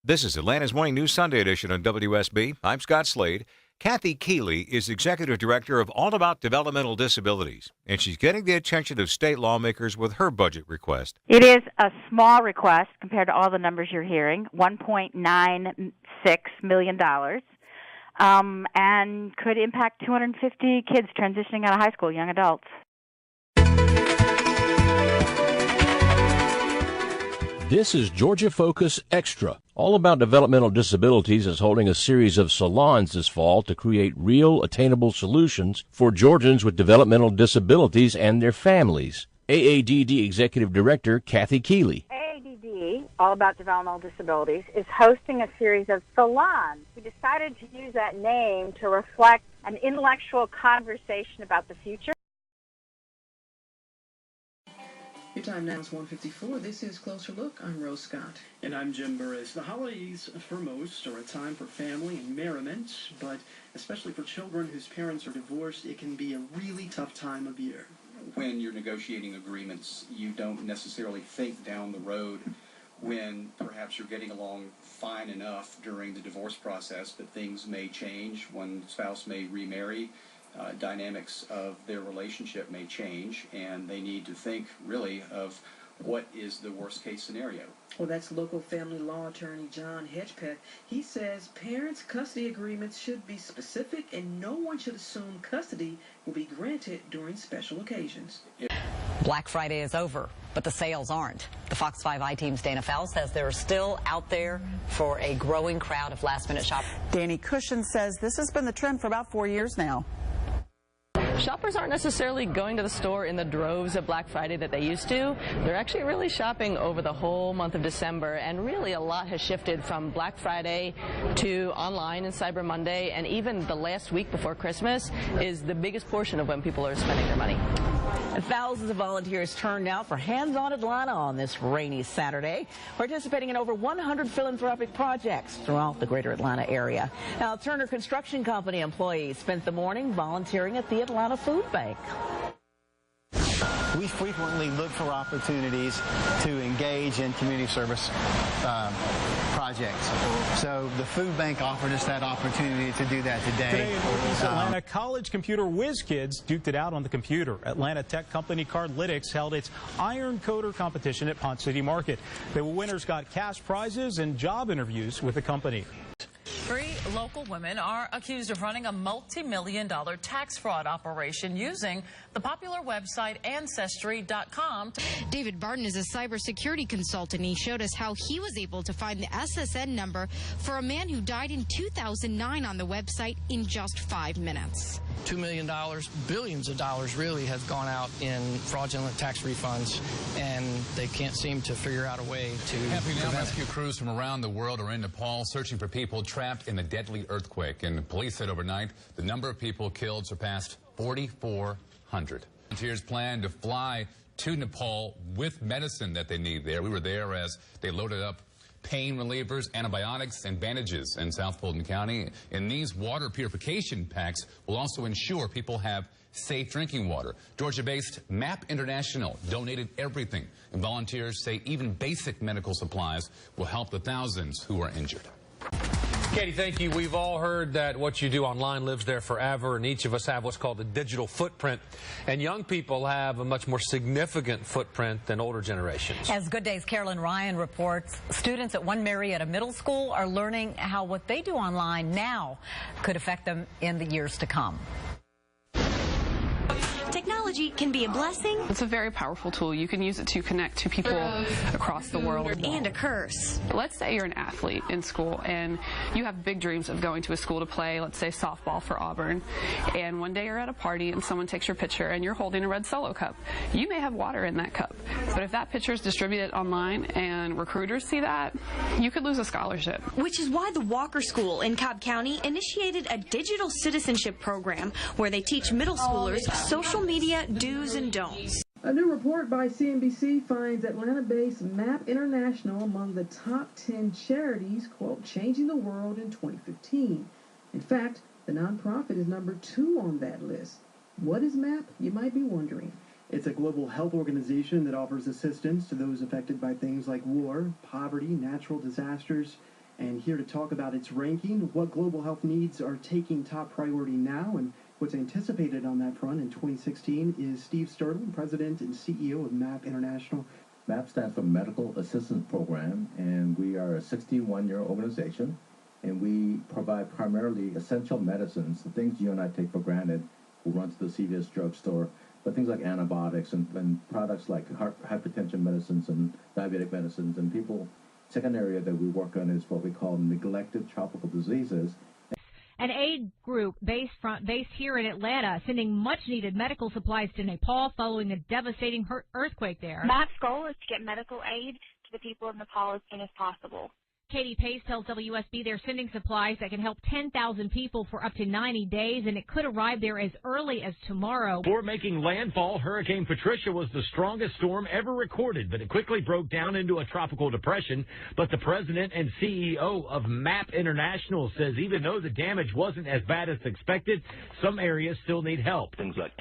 This is Atlanta's Morning News Sunday edition on WSB. I'm Scott Slade. Kathy Keeley is Executive Director of All About Developmental Disabilities, and she's getting the attention of state lawmakers with her budget request. It is a small request compared to all the numbers you're hearing, $1.96 million, and could impact 250 kids transitioning out of high school, young adults. This is Georgia Focus Extra. All About Developmental Disabilities is holding a series of salons this fall to create real, attainable solutions for Georgians with developmental disabilities and their families. AADD Executive Director Kathy Keeley. AADD, All About Developmental Disabilities, is hosting a series of salons. We decided to use that name to reflect an intellectual conversation about the future. Your time now is 1:54. This is Closer Look. I'm Rose Scott. And I'm Jim Burris. The holidays, for most, are a time for family and merriment, but especially for children whose parents are divorced, it can be a really tough time of year. When you're negotiating agreements, you don't necessarily think down the road when perhaps you're getting along fine enough during the divorce process, but things may change. One spouse may remarry. Dynamics of their relationship may change, and they need to think really of what is the worst case scenario. Well, that's local family law attorney John Hedgepeth. He says parents' custody agreements should be specific, and no one should assume custody will be granted during special occasions. Black Friday is over, but the sales aren't. The Fox 5 I-Team's Dana Fell says they're still out there for a growing crowd of last-minute shoppers. Danny Cushion says this has been the trend for about 4 years now. Shoppers aren't necessarily going to the store in the droves of Black Friday that they used to. They're actually really shopping over the whole month of December, and really a lot has shifted from Black Friday to online and Cyber Monday, and even the last week before Christmas is the biggest portion of when people are spending their money. And thousands of volunteers turned out for Hands on Atlanta on this rainy Saturday, participating in over 100 philanthropic projects throughout the greater Atlanta area. Now, Turner Construction Company employees spent the morning volunteering at the Atlanta Food Bank. We frequently look for opportunities to engage in community service projects. So the food bank offered us that opportunity to do that today. Today in Northeast Atlanta, college computer whiz kids duked it out on the computer. Atlanta tech company Cardlytics held its Iron Coder competition at Pont City Market. The winners got cash prizes and job interviews with the company. 3 local women are accused of running a multi-million-dollar tax fraud operation using the popular website Ancestry.com. David Barton is a cybersecurity consultant. He showed us how he was able to find the SSN number for a man who died in 2009 on the website in just 5 minutes. $2 million, billions of dollars really have gone out in fraudulent tax refunds, and they can't seem to figure out a way to Now rescue crews from around the world are in Nepal searching for people trapped in the deadly earthquake. And police said overnight the number of people killed surpassed 4,400. Volunteers plan to fly to Nepal with medicine that they need there. We were there as they loaded up pain relievers, antibiotics, and bandages in South Fulton County. And these water purification packs will also ensure people have safe drinking water. Georgia-based MAP International donated everything, and volunteers say even basic medical supplies will help the thousands who are injured. Katie, thank you. We've all heard that what you do online lives there forever, and each of us have what's called a digital footprint. And young people have a much more significant footprint than older generations. As Good Day's Carolyn Ryan reports, students at one Marietta Middle School are learning how what they do online now could affect them in the years to come. Technology can be a blessing. It's a very powerful tool. You can use it to connect to people across the world. And a curse. Let's say you're an athlete in school and you have big dreams of going to a school to play, let's say softball for Auburn. And one day you're at a party and someone takes your picture and you're holding a red Solo cup. You may have water in that cup. But if that picture is distributed online and recruiters see that, you could lose a scholarship. Which is why the Walker School in Cobb County initiated a digital citizenship program where they teach middle schoolers social media do's and don'ts. A new report by CNBC finds Atlanta-based MAP International among the top 10 charities, quote, changing the world in 2015. In fact, the nonprofit is number 2 on that list. What is MAP, you might be wondering? It's a global health organization that offers assistance to those affected by things like war, poverty, natural disasters, And here to talk about its ranking, what global health needs are taking top priority now, and what's anticipated on that front in 2016 is Steve Sterling, President and CEO of MAP International. MAP stands for Medical Assistance Program, and we are a 61-year organization, and we provide primarily essential medicines, the things you and I take for granted who run to the CVS drugstore, but things like antibiotics and products like hypertension medicines and diabetic medicines. And people, second area that we work on is what we call neglected tropical diseases. An aid group based here in Atlanta sending much-needed medical supplies to Nepal following a devastating earthquake there. MAP's goal is to get medical aid to the people of Nepal as soon as possible. Katie Pace tells WSB they're sending supplies that can help 10,000 people for up to 90 days, and it could arrive there as early as tomorrow. Before making landfall, Hurricane Patricia was the strongest storm ever recorded, but it quickly broke down into a tropical depression. But the president and CEO of MAP International says even though the damage wasn't as bad as expected, some areas still need help. Things like